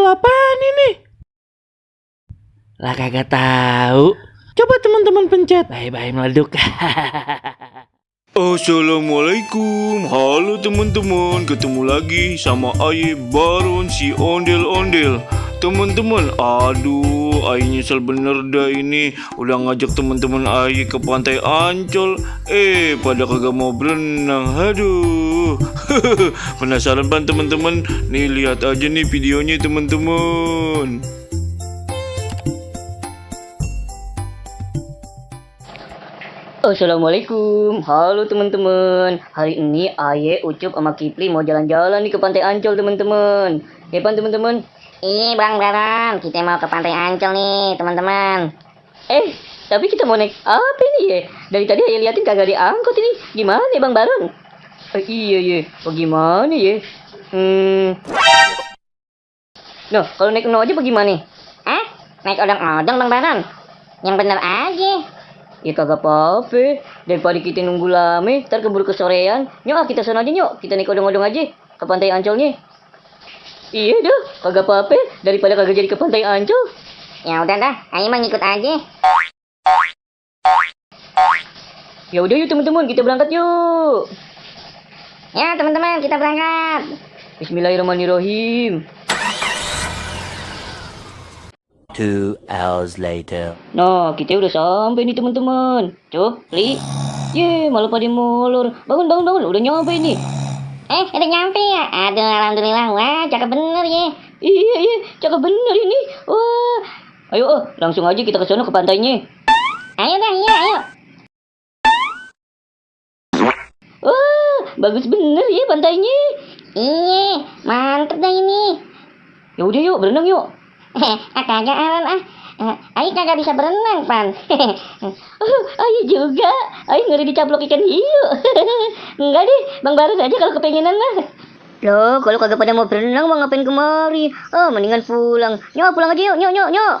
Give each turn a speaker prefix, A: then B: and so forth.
A: apaan ini? Lah kagak tahu. Coba teman-teman pencet. Bye-bye meleduk.
B: Assalamualaikum, halo teman-teman, ketemu lagi sama Aye Baron si ondel-ondel. Teman-teman, aduh, Aye nyesel bener dah ini udah ngajak teman-teman Aye ke pantai Ancol, pada kagak mau berenang, aduh. Penasaran kan teman-teman? Nih lihat aja nih videonya teman-teman.
C: Assalamualaikum, halo teman-teman. Hari ini Aye, Ucup, sama Kipli mau jalan-jalan nih ke Pantai Ancol teman-teman. Ya pan teman-teman?
D: Ih Bang Baron, kita mau ke Pantai Ancol nih teman-teman.
C: Tapi kita mau naik apa ini ya? Dari tadi Aye liatin kagak ada angkot ini. Gimana ya Bang Baron? Iya, bagaimana ya? Nah, kalau naik no aja bagaimana?
D: Naik odong-odong Bang Baron. Yang bener aja.
C: Ya kagak apa-apa. Daripada kita nunggu lama, ntar keburu kesorean. Nyok, kita sana aja nyok. Kita naik odong-odong aja ke Pantai Ancolnya. Iya dah, kagak apa-apa. Daripada kagak jadi ke Pantai Ancol.
D: Ya udah dah, Ayo mah ngikut aja.
C: Ya udah yuk teman-teman, kita berangkat yuk.
D: Ya teman-teman, kita berangkat.
C: Bismillahirrahmanirrahim.
A: 2 hours later.
C: Nah, kita udah sampai nih teman-teman. Cuk, Li. Malah pada molor. Bangun. Udah nyampe nih.
D: Udah nyampe ya? Aduh, alhamdulillah. Wah, cakep bener ya.
C: Iya, cakep bener ini. Wah. Ayo, langsung aja kita ke sana ke pantainya.
D: Ayo dah, iya, ayo.
C: Wah, bagus bener ya pantainya.
D: Iya, mantep dah ini.
C: Ya udah yuk, berenang yuk.
D: Kagak Alan Ayo kagak bisa berenang pan.
C: Ayo juga. Ayo ngeri dicaplok ikan hiu. Enggak deh, Bang Baron aja kalau kepengenan mah. Loh, kalau kagak pada mau berenang mau ngapain kemari? Mendingan pulang. Nyok, pulang aja yuk, nyok.